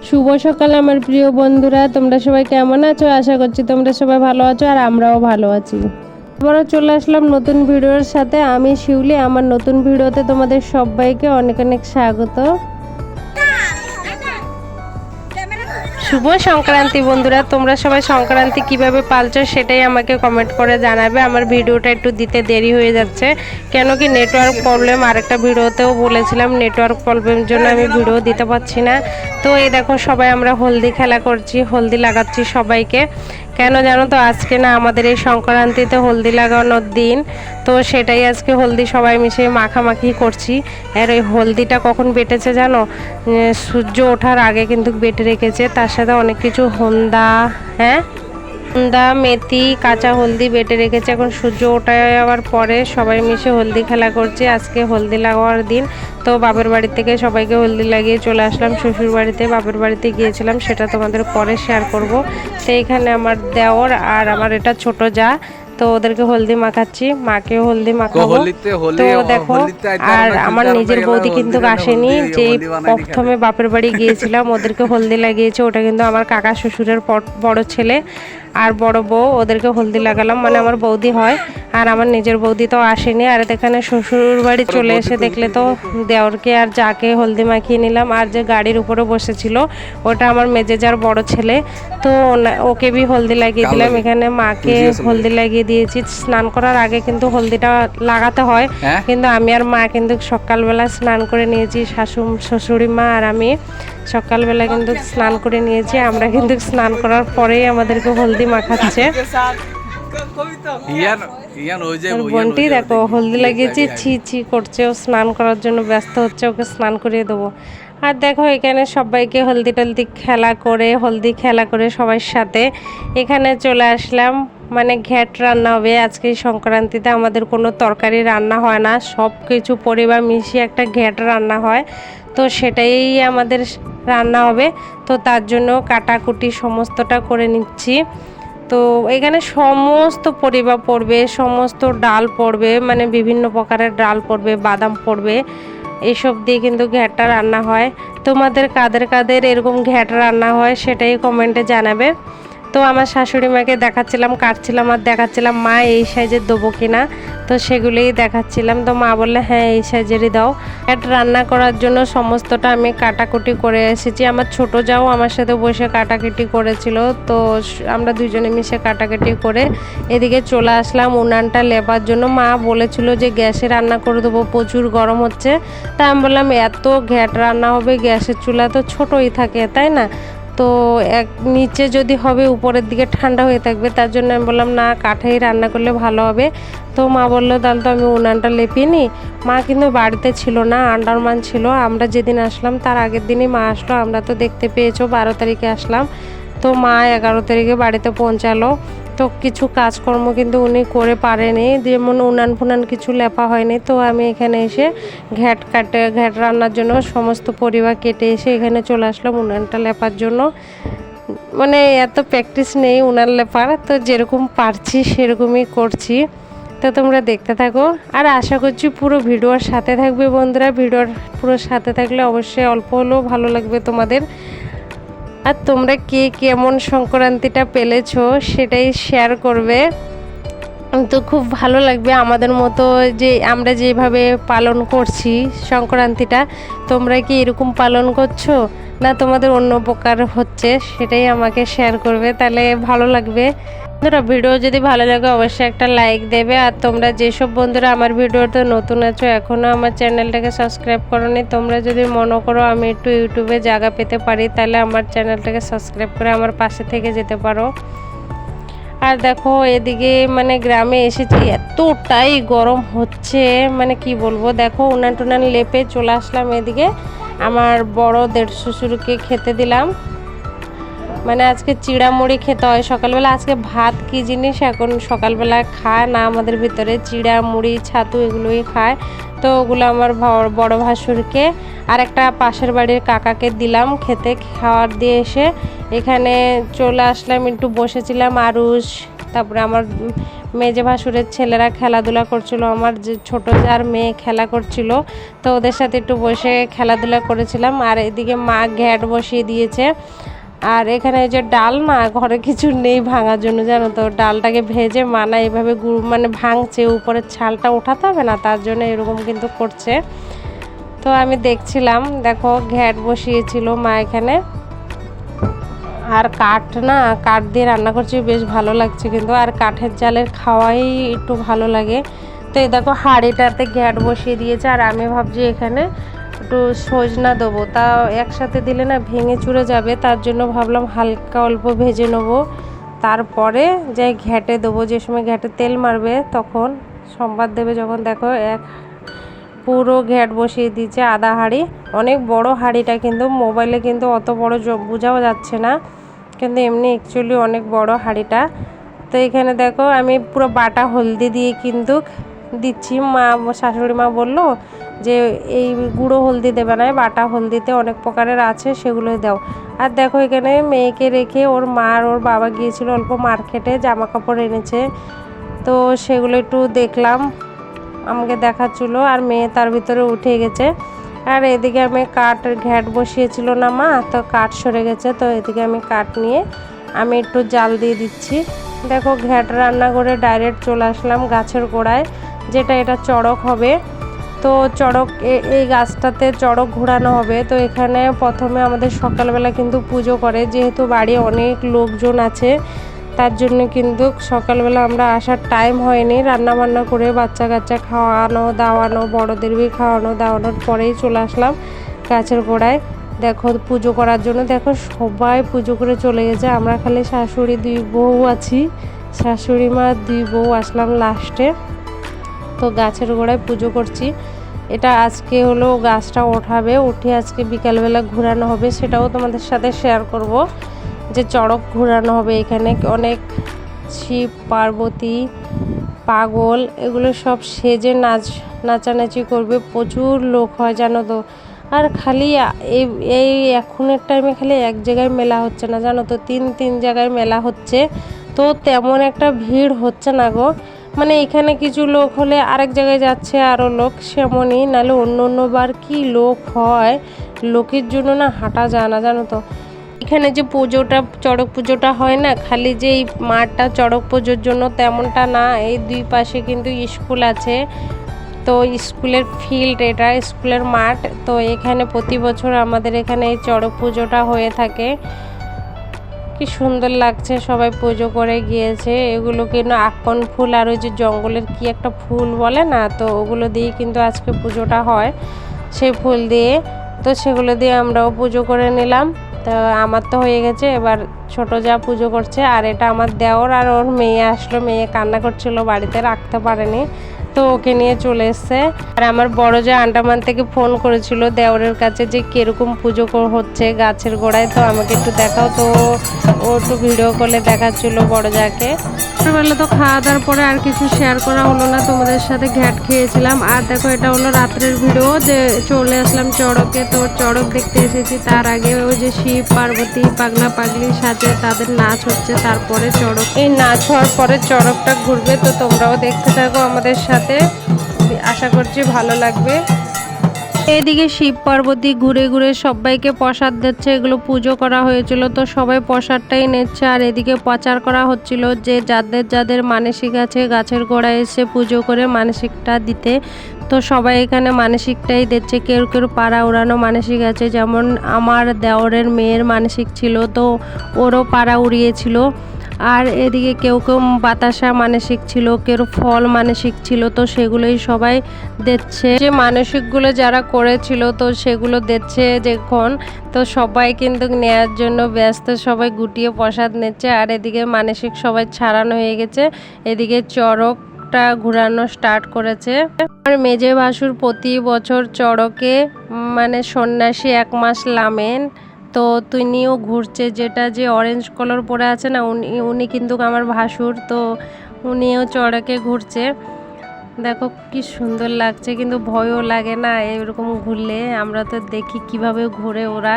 শুভ সকাল আমার প্রিয় বন্ধুরা, তোমরা সবাই কেমন আছো? আশা করছি তোমরা সবাই ভালো আছো আর আমরাও ভালো আছি। আবারও চলে আসলাম নতুন ভিডিওর সাথে। আমি শিউলি। আমার নতুন ভিডিওতে তোমাদের সবাইকে অনেক অনেক স্বাগত। শুভ সংক্রান্তি বন্ধুরা, তোমরা সবাই সংক্রান্তি কিভাবে পালছো সেটাই আমাকে কমেন্ট করে জানাবে। আমার ভিডিওটা একটু দিতে দেরি হয়ে যাচ্ছে, কেন কি নেটওয়ার্ক প্রবলেম। আরেকটা ভিডিওতেও বলেছিলাম নেটওয়ার্ক প্রবলেমের জন্য আমি ভিডিও দিতে পারছি না। তো এই দেখো সবাই আমরা হলদি খেলা করছি, হলদি লাগাচ্ছি সবাইকে। কেন জানো তো, আজকে না আমাদের এই সংক্রান্তিতে হলদি লাগানোর দিন। তো সেটাই আজকে হলদি সবাই মিশে মাখামাখি করছি। আর ওই হলদিটা কখন বেটেছে জানো? সূর্য ওঠার আগে কিন্তু বেটে রেখেছে, তার সাথে অনেক কিছু হন্দা, হন্দা, মেথি, কাঁচা হলদি বেটে রেখেছে। এখন সূর্য ওঠা যাওয়ার পরে সবাই মিশে হলদি খেলা করছে। আজকে হলদি লাগানোর দিন। তো বাপের বাড়ি থেকে সবাইকে হলদি লাগিয়ে চলে আসলাম শ্বশুর বাড়িতে। বাপের বাড়িতে গিয়েছিলাম, সেটা তোমাদের পরে শেয়ার করব। তো এখানে আমার দেওর আর আমার এটা ছোট যা, তো ওদেরকে হলদি মাখাচ্ছি, মাকেও হলদি মাখাবো। তো দেখো, আর আমার নিজের বৌদি কিন্তু আসেনি, যে প্রথমে বাপের বাড়ি গিয়েছিলাম ওদেরকে হলদি লাগিয়েছে, ওটা কিন্তু আমার কাকা শ্বশুরের বড় ছেলে আর বড় বউ, ওদেরকে হলদি লাগালাম, মানে আমার বৌদি হয়। আর আমার নিজের বৌদি তো আসেনি। আর এখানে শ্বশুর বাড়ি চলে এসে দেখলে তো দেওরকে আর যাকে হলদি মাখিয়ে নিলাম। আর যে গাড়ির উপরে বসেছিল ওটা আমার মেজেজার বড় ছেলে, তো ওকে भी হলদি লাগিয়ে দিলাম। এখানে মাকে হলদি লাগিয়ে দিয়েছি। স্নান করার আগে কিন্তু হলদিটা লাগাতে হয়, কিন্তু আমি আর মা কিন্তু সকালবেলা স্নান করে নিয়েছি। শাশুড়ি মা আর আমি সকালবেলা কিন্তু স্নান করে নিয়েছি। আমরা কিন্তু স্নান করার পরেই আমাদেরকে হলদি মাখাচ্ছে। বোনটি দেখো হলদি লাগিয়েছি, ছি ছি করছে, ও স্নান করার জন্য ব্যস্ত হচ্ছে, ওকে স্নান করিয়ে দেবো। আর দেখো এখানে সবাইকে হলদি টলদি খেলা করে সবার সাথে এখানে চলে আসলাম। মানে ঘ্যাট রান্না হবে আজকে সংক্রান্তিতে। আমাদের কোনো তরকারি রান্না হয় না, সব কিছু পরিবার মিশিয়ে একটা ঘ্যাট রান্না হয়। তো সেটাই আমাদের রান্না হবে। তো তার জন্য কাটাকুটি সমস্তটা করে নিচ্ছি। তো এখানে সমস্ত পরিবার পড়বে, সমস্ত ডাল পড়বে, মানে বিভিন্ন প্রকারের ডাল পড়বে, বাদাম পড়বে, এইসব দিয়ে কিন্তু ঘ্যাটটা রান্না হয়। তোমাদের কাদের কাদের এরকম ঘ্যাট রান্না হয় সেটাই কমেন্টে জানাবে। তো আমার শাশুড়ি মাকে দেখাচ্ছিলাম, কাটছিলাম আর দেখাচ্ছিলাম মা এই সাইজের দেবো কিনা, তো সেগুলোই দেখাচ্ছিলাম। তো মা বললে হ্যাঁ এই সাইজেরই দাও। ঘ্যাট রান্না করার জন্য সমস্তটা আমি কাটাকুটি করে এসেছি। আমার ছোট যাও আমার সাথে বসে কাটাকুটি করেছিল, তো আমরা দুজনে মিশে কাটাকুটি করে এদিকে চলে আসলাম উনানটা লেবার জন্য। মা বলেছিল যে গ্যাসে রান্না করে দেবো, প্রচুর গরম হচ্ছে। তা আমি বললাম এত ঘ্যাট রান্না হবে, গ্যাসের চুলা তো ছোটই থাকে তাই না, তো নিচে যদি হবে উপরের দিকে ঠান্ডা হয়ে থাকবে, তার জন্য আমি বললাম না কাঠেই রান্না করলে ভালো হবে। তো মা বললো তাহলে তো আমি উনানটা লেপিয়ে নিই। মা কিন্তু বাড়িতে ছিল না, আন্ডারমান ছিল। আমরা যেদিন আসলাম তার আগের দিনই মা আসলো। আমরা তো দেখতে পেয়েছো 12 তারিখে আসলাম, তো মা 11 তারিখে বাড়িতে পৌঁছালো। তো কিছু কাজকর্ম কিন্তু উনি করে পারেনি, যেমন উনান ফুনান কিছু লেপা হয়নি। তো আমি এখানে এসে ঘ্যাট রান্নার জন্য সমস্ত পরিবার কেটে এসে এখানে চলে আসলাম উনানটা লেপার জন্য। মানে এত প্র্যাকটিস নেই উনান লেপার, তো যেরকম পারছি সেরকমই করছি। তো তোমরা দেখতে থাকো, আর আশা করছি পুরো ভিডিওর সাথে থাকবে বন্ধুরা। ভিডিওর পুরো সাথে থাকলে অবশ্যই অল্প হলেও ভালো লাগবে তোমাদের। আর তোমরা কে কেমন সংক্রান্তিটা পেলেছো সেটাই শেয়ার করবে, তো খুব ভালো লাগবে। আমাদের মতো যে আমরা যেভাবে পালন করছি সংক্রান্তিটা, তোমরা কি এরকম পালন করছো না তোমাদের অন্য প্রকার হচ্ছে, সেটাই আমাকে শেয়ার করবে, তাহলে ভালো লাগবে। বন্ধুরা ভিডিও যদি ভালো লাগে অবশ্যই একটা লাইক দেবে। আর তোমরা যেসব বন্ধুরা আমার ভিডিওতে নতুন আছো, এখনও আমার চ্যানেলটাকে সাবস্ক্রাইব করোনি, তোমরা যদি মনে করো আমি একটু ইউটিউবে জায়গা পেতে পারি, তাহলে আমার চ্যানেলটাকে সাবস্ক্রাইব করে আমার পাশে থেকে যেতে পারো। আর দেখো এদিকে মানে গ্রামে এসেছি, এতটাই গরম হচ্ছে মানে কি বলবো। দেখো উনান টুনান লেপে চলে আসলাম এদিকে, আমার বড় দেড় শ্বশুরকে খেতে দিলাম। মানে আজকে চিড়া মুড়ি খেতে হয় সকালবেলা। আজকে ভাত কি জিনিস এখন সকালবেলা খায় না আমাদের ভিতরে, চিড়া মুড়ি ছাতু এগুলোই খায়। তো ওগুলো আমার বড় ভাসুরকে আর একটা পাশের বাড়ির কাকাকে দিলাম খেতে। খাওয়ার দিয়ে এসে এখানে চলে আসলাম, একটু বসেছিলাম। আরুষ তারপরে আমার মেজে ভাসুরের ছেলেরা খেলাধুলা করছিল, আমার যে ছোট যার মেয়ে খেলা করছিল, তো ওদের সাথে একটু বসে খেলাধুলা করেছিলাম। আর এদিকে মা ঘ্যাট বসিয়ে দিয়েছে। আর এখানে যে ডাল না ঘরে কিছু নেই ভাঙার জন্য, জানো তো, ডালটাকে ভেজে মানা এইভাবে মানে ভাঙছে, উপরের ছালটা ওঠাতে হবে না, তার জন্য এরকম কিন্তু করছে। তো আমি দেখছিলাম, দেখো ঘ্যাট বসিয়েছিল মা এখানে। আর কাঠ দিয়ে রান্না করছি, বেশ ভালো লাগছে কিন্তু। আর কাঠের জালের খাওয়াই একটু ভালো লাগে। তো এই দেখো হাঁড়িটাতে ঘ্যাট বসিয়ে দিয়েছে। আর আমি ভাবছি এখানে একটু সজনা দেবো, তা একসাথে দিলে না ভেঙে চুরে যাবে, তার জন্য ভাবলাম হালকা অল্প ভেজে নেবো, তারপরে যাই ঘ্যাটে দেবো। যে সময় ঘ্যাটে তেল মারবে তখন সম্বাদ দেবে যখন, দেখো পুরো ঘ্যাট বসিয়ে দিয়েছে আদা হাঁড়ি। অনেক বড় হাঁড়িটা, কিন্তু মোবাইলে কিন্তু অত বড় বোঝাও যাচ্ছে না, কিন্তু এমনি অ্যাকচুয়ালি অনেক বড় হাঁড়িটা। তো এখানে দেখো আমি পুরো বাটা হলদি দিয়ে কিন্তু দিচ্ছি। শাশুড়ি মা বললো যে এই গুঁড়ো হলদি দেবে না, বাটা হলদিতে অনেক প্রকারের আছে, সেগুলোই দাও। আর দেখো এখানে মেয়েকে রেখে ওর মা আর ওর বাবা গিয়েছিল অল্প মার্কেটে, জামা কাপড় এনেছে, তো সেগুলো একটু দেখলাম, আমাকে দেখাচ্ছিল। আর মেয়ে তার ভিতরে উঠে গেছে। আর এদিকে আমি ঘ্যাট বসিয়েছিল না মা, তো কাঠ সরে গেছে, তো এদিকে আমি কাঠ নিয়ে আমি একটু জাল দিয়ে দিচ্ছি। দেখো ঘ্যাট রান্না করে ডাইরেক্ট চলে আসলাম গাছের গোড়ায়, যেটা এটা চড়ক হবে। তো চড়ক এই গাছটাতে চড়ক ঘোরানো হবে। তো এখানে প্রথমে আমাদের সকালবেলা কিন্তু পুজো করে, যেহেতু বাড়ি অনেক লোকজন আছে, তার জন্য কিন্তু সকালবেলা আমরা আসার টাইম হয়নি, রান্না বান্না করে বাচ্চা কাচ্চা খাওয়ানো দাওয়ানো, বড়দের বি খাওয়ানো দাওয়ানোর পরেই চলে আসলাম গাছের গোড়ায়। দেখো পুজো করার জন্য, দেখো সবাই পুজো করে চলে গেছে, আমরা খালি শাশুড়ি 2 বউ আছি, শাশুড়ি মা 2 বউ আসলাম লাস্টে। তো গাছের গোড়ায় পুজো করছি। এটা আজকে হলো গাছটা ওঠাবে, উঠে আজকে বিকালবেলা ঘোরানো হবে, সেটাও তোমাদের সাথে শেয়ার করব, যে চড়ক ঘোরানো হবে। এখানে অনেক শিব পার্বতী পাগল এগুলো সব সেজে নাচানাচি করবে, প্রচুর লোক হয় জানো তো। আর খালি এই এখনের টাইমে খালি এক জায়গায় মেলা হচ্ছে না জানো তো, 3 জায়গায় মেলা হচ্ছে, তো তেমন একটা ভিড় হচ্ছে না গো। মানে এখানে কিছু লোক হলে আরেক জায়গায় যাচ্ছে আরও লোক, সেমনই নাহলে অন্য বার কি লোক হয়, লোকের জন্য না হাঁটা যায় না জানো তো। এখানে যে পুজোটা চড়ক পুজোটা হয় না, খালি যে এই মাঠটা চড়ক পুজোর জন্য তেমনটা না, এই 2 পাশে কিন্তু স্কুল আছে, তো স্কুলের ফিল্ড, এটা স্কুলের মাঠ। তো এখানে প্রতি বছর আমাদের এখানে এই চড়ক পুজোটা হয়ে থাকে। কি সুন্দর লাগছে, সবাই পুজো করে গিয়েছে। এগুলো কিন্তু আকন ফুল আর ওই যে জঙ্গলের কি একটা ফুল বলে না, তো ওগুলো দিয়ে কিন্তু আজকে পুজোটা হয়, সেই ফুল দিয়ে। তো সেগুলো দিয়ে আমরাও পুজো করে নিলাম। তো আমার তো হয়ে গেছে, এবার ছোট যা পুজো করছে। আর এটা আমার দেওর আর ওর মেয়ে আসলো, মেয়ে কান্না করছিল, বাড়িতে রাখতে পারেনি, তো ওকে নিয়ে চলে এসছে। আর আমার বড় যা আন্ডামান থেকে ফোন করেছিল দেওরের কাছে যে কিরকম পুজো হচ্ছে গাছের গোড়ায়, তো আমাকে একটু দেখাও। তো ও একটু ভিডিও কলে দেখাচ্ছিল বড় যাকে। সকালে তো খাওয়া দাওয়ার পরে আর কিছু শেয়ার করা হলো না, তোমাদের সাথে ঘ্যাট খেয়েছিলাম। আর দেখো এটা হলো রাত্রের ভিডিও, যে চলে আসলাম চড়কে। তো চড়ক দেখতে এসেছি, তার আগে ওই যে শিব পার্বতী পাগলা পাগলির সাথে তাদের নাচ হচ্ছে, তারপরে চড়ক, এই নাচ হওয়ার পরে চড়কটা ঘুরবে। তো তোমরাও দেখতে থাকো আমাদের সাথে, আশা করছি ভালো লাগবে। এদিকে শিব পার্বতী ঘুরে ঘুরে সবাইকে প্রসাদ দিচ্ছে, এগুলো পুজো করা হয়েছিল, তো সবাই প্রসাদটাই নিচ্ছে। আর এদিকে প্রচার করা হচ্ছিল যে যাদের মানসিক আছে গাছের গোড়ায় এসে পুজো করে মানসিকটা দিতে। তো সবাই এখানে মানসিকটাই দিচ্ছে, কেউ পাড়া উড়ানো মানসিক আছে, যেমন আমার দেওরের মেয়ের মানসিক ছিল, তো ওরও পাড়া উড়িয়েছিল। আর এদিকে কেউ বাতাসা মানসিক ছিল, কেউ ফল মানসিক ছিল, তো সেগুলোই সবাই দিচ্ছে, যে মানসিকগুলো যারা করেছিল তো সেগুলো দিচ্ছে যখন। তো সবাই কিন্তু নেয়ার জন্য ব্যস্ত, সবাই গুটিয়ে প্রসাদ নিচ্ছে। আর এদিকে মানসিক সবাই ছাড়ানো হয়ে গেছে, এদিকে চড়কটা ঘোরানো স্টার্ট করেছে। আর মেজে ভাসুর প্রতি বছর চড়কে মানে সন্ন্যাসী 1 মাস লামেন, তো তিনিও ঘুরছে, যেটা যে অরেঞ্জ কালার পরে আছে না, উনি কিন্তু আমার ভাসুর, তো উনিও চড়কে ঘুরছে। দেখো কি সুন্দর লাগছে, কিন্তু ভয়ও লাগে না এরকম ঘুরলে, আমরা তো দেখি কিভাবে ঘুরে ওরা।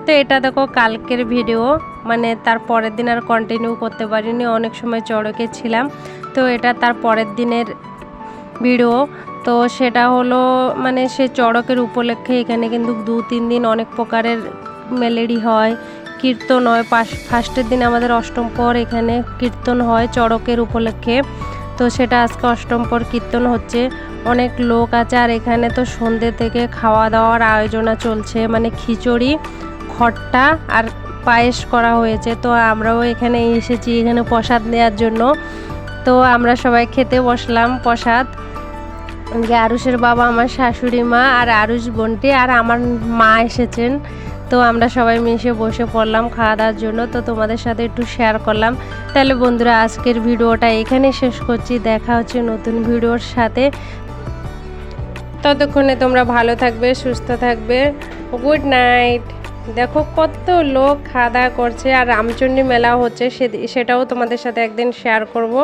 তো এটা দেখো কালকের ভিডিও, মানে তার পরের দিন আর কন্টিনিউ করতে পারিনি, অনেক সময় চড়কে ছিলাম। তো এটা তার পরের দিনের ভিডিও। তো সেটা হলো মানে সে চড়কের উপলক্ষে এখানে কিন্তু 2-3 দিন অনেক প্রকারের মেলেডি হয়, কীর্তন হয়। ফার্স্টের দিন আমাদের অষ্টম পর এখানে কীর্তন হয় চড়কের উপলক্ষে। তো সেটা আজকে অষ্টম পর কীর্তন হচ্ছে, অনেক লোক আছে। আর এখানে তো সন্ধ্যে থেকে খাওয়া দাওয়ার আয়োজনা চলছে, মানে খিচুড়ি, খট্টা আর পায়েস করা হয়েছে। তো আমরাও এখানে এসেছি এখানে প্রসাদ নেওয়ার জন্য। তো আমরা সবাই খেতে বসলাম প্রসাদ। আরুষের বাবা, আমার শাশুড়ি মা আর আরুষ বোনটি আর আমার মা এসেছেন। তো আমরা সবাই মিশে বসে পড়লাম খাওয়া দাওয়ার জন্য। তো তোমাদের সাথে একটু শেয়ার করলাম। তাহলে বন্ধুরা আজকের ভিডিওটা এখানে শেষ করছি, দেখা হচ্ছে নতুন ভিডিওর সাথে। ততক্ষণে তোমরা ভালো থাকবে, সুস্থ থাকবে। Good night. দেখো কত লোক খাওয়া দাওয়া করছে, আর রামচণ্ডী মেলা হচ্ছে, সেটাও তোমাদের সাথে একদিন শেয়ার করব।